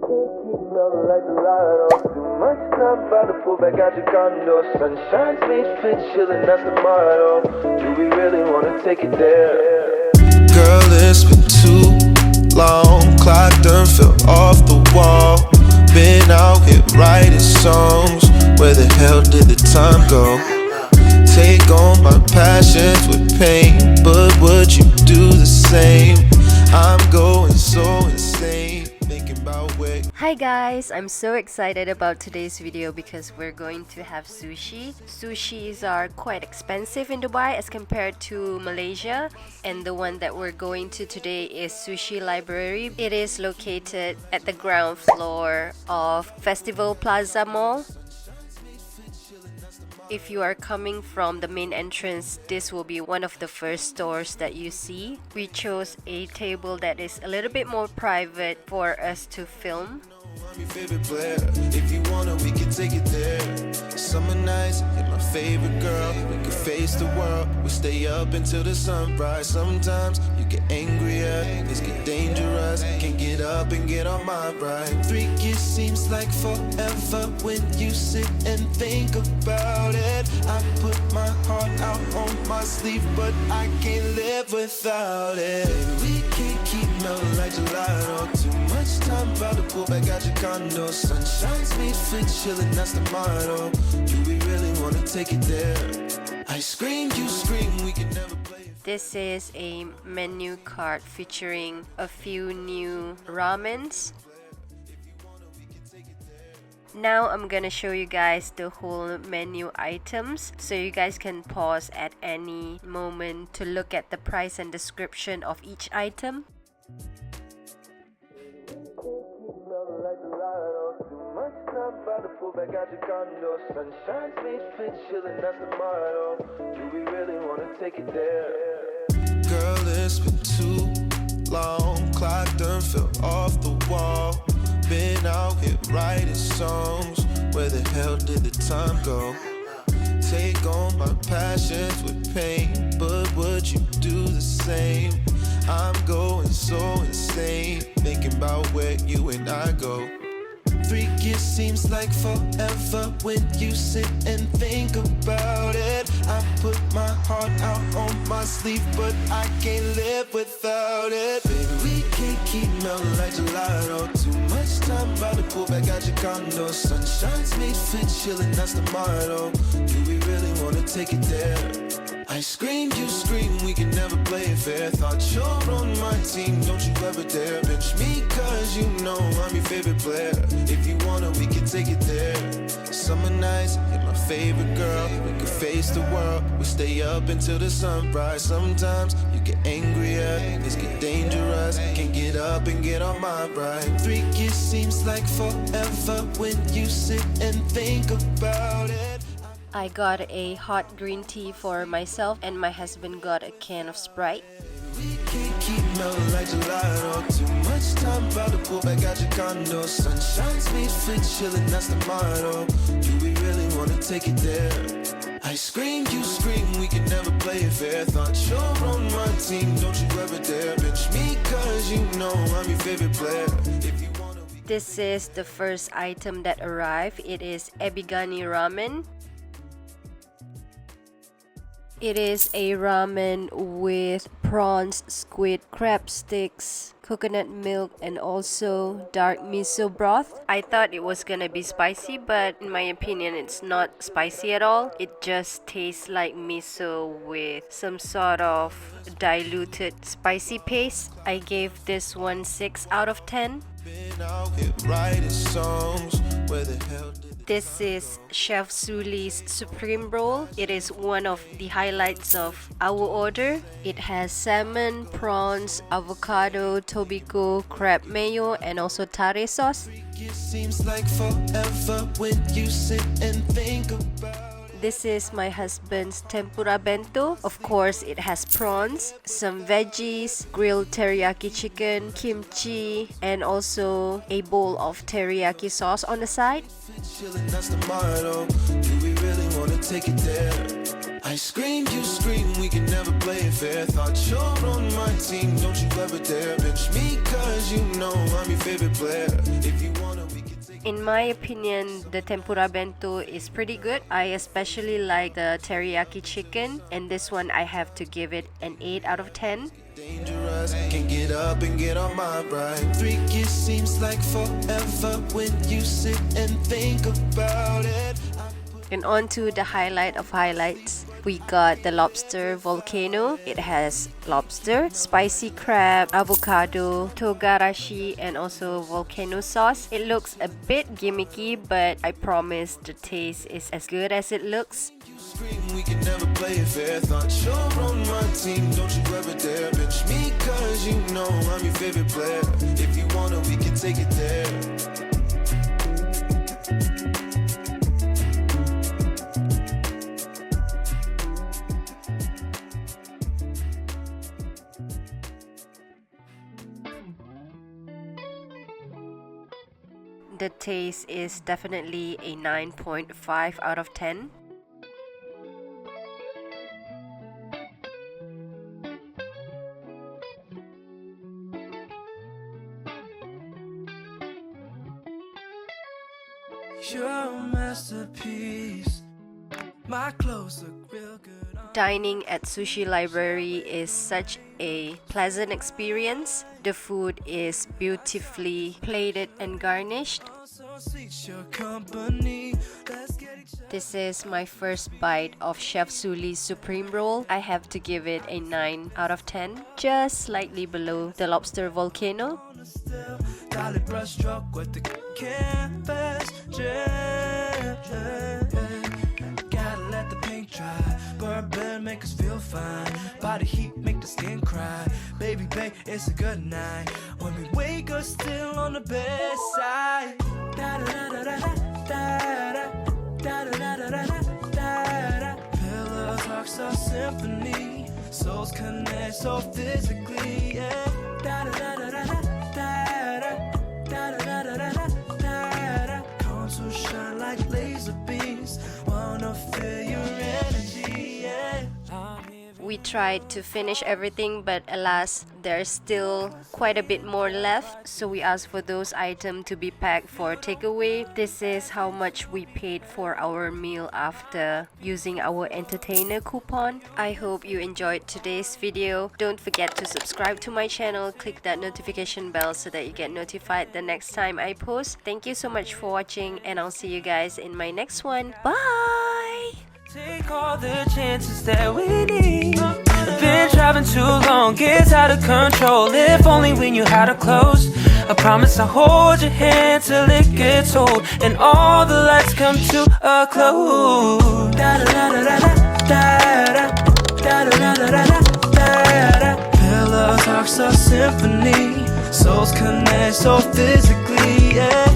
Like gelato. Too much time about to pull back out your condo. Sunshine's made fit, chillin', that's the motto. Do we really wanna take it there? Girl, it's been too long. Clock done fell off the wall. Been out here writing songs. Where the hell did the time go? Take on my passions with pain, but would you do the same? I'm going so insane. Hi guys, I'm so excited about today's video because we're going to have sushi. Sushis are quite expensive in Dubai as compared to Malaysia, and the one that we're going to today is Sushi Library. It is located at the ground floor of Festival Plaza Mall. If you are coming from the main entrance, this will be one of the first stores that you see. We chose a table that is a little bit more private for us to film. I'm your favorite player. If you wanna, we can take it there. Summer nights, hit my favorite girl. We can face the world. We stay up until the sunrise. Sometimes you get angrier, things get dangerous. Can't get up and get on my ride. 3 years seems like forever when you sit and think about it. I put my heart out on my sleeve, but I can't live without it. We can't keep melting like gelato. Too much time about to pull back out your condo. Sunshine's made fit, chillin', that's the motto. Do we really wanna take it there? I scream, you scream, we can never play it. This is a menu card featuring a few new ramens. Now I'm gonna show you guys the whole menu items, so you guys can pause at any moment to look at the price and description of each item. Like gelato. Too much time about to pull back out your condo. Sunshine's made fit, chillin', that's the motto. Do we really wanna take it there? Girl, it's been too long. Clock done fell off the wall. Been out here writing songs. Where the hell did the time go? Take on my passions with pain, but would you do the same? I'm going so insane, thinking about where you and I go. 3 years seems like forever when you sit and think about it. I put my heart out on my sleeve, but I can't live without it. Baby, we can't keep melting like gelato. Too much time about to pull back out your condo. Sunshine's made fit, chillin', that's the motto. Do we really wanna take it there? I scream, you scream, we can never play it fair. Thought you're on my team, don't you ever dare bench me, cause you know I'm your favorite player. If you wanna, we can take it there. Summer nights, hit my favorite girl. We can face the world, we stay up until the sunrise. Sometimes you get angrier, things get dangerous. Can't get up and get on my ride. 3 years seems like forever when you sit and think about it. I got a hot green tea for myself, and my husband got a can of Sprite. We can't keep melting like gelato. Too much time about to pull back out your condo. Sunshine's made fit, chillin', that's the motto. Do we really wanna take it there? I scream, you scream, we can never play it fair. Thought you're on my team, don't you ever dare bench me, cause you know I'm your favorite player. If you wanna, This is the first item that arrived. It is ebigani ramen. It is a ramen with prawns, squid, crab sticks, coconut milk, and also dark miso broth. I thought it was gonna be spicy, but in my opinion it's not spicy at all. It just tastes like miso with some sort of diluted spicy paste. I gave this one 6 out of 10. been out here writing songs. Where the hell did This is Chef Suli's Supreme Roll. It is one of the highlights of our order. It has salmon, prawns, avocado, tobiko, crab mayo, and also tare sauce. it seems like forever when you sit and think about it. This is my husband's tempura bento. Of course, it has prawns, some veggies, grilled teriyaki chicken, kimchi, and also a bowl of teriyaki sauce on the side. Chillin', that's the motto. Do we really wanna take it there? I scream, you scream, we can never play it fair. Thought you're on my team, don't you ever dare bench me, cause you know I'm your favorite player. If you want In my opinion, the tempura bento is pretty good. I especially like the teriyaki chicken, and this one I have to give it an 8 out of 10. Dangerous, can get up and get on my ride. 3 years seems like forever when you sit and think about it. And on to the highlight of highlights. We got the lobster volcano. It has lobster, spicy crab, avocado, togarashi, and also volcano sauce. It looks a bit gimmicky, but I promise the taste is as good as it looks. We can never play it fair. Thought you're on my team, don't you ever dare bench me, cause you know I'm your favorite player. If you wanna, we can take it there. The taste is definitely a 9.5 out of 10. You're a masterpiece. My clothes look real good. Dining at Sushi Library is such a pleasant experience. The food is beautifully plated and garnished. This is my first bite of Chef Suli's Supreme Roll. I have to give it a 9 out of 10, just slightly below the Lobster Volcano. Bourbon make us feel fine. Body heat make the skin cry. Baby, babe, it's a good night. When we wake up still on the bedside. Pillows rock so symphony. Souls connect so physically. Yeah. Cones will shine like laser beams. Wanna feel your energy, yeah. We tried to finish everything, but alas, there's still quite a bit more left, so we asked for those items to be packed for takeaway. This is how much we paid for our meal after using our entertainer coupon. I hope you enjoyed today's video. Don't forget to subscribe to my channel, click that notification bell so that you get notified the next time I post. Thank you so much for watching, and I'll see you guys in my next one. Bye! Take all the chances that we need. I've been driving too long, gets out of control. If only we knew how to close. I promise I'll hold your hand till it gets old and all the lights come to a close. Pillows are so symphony. Souls connect so physically, yeah.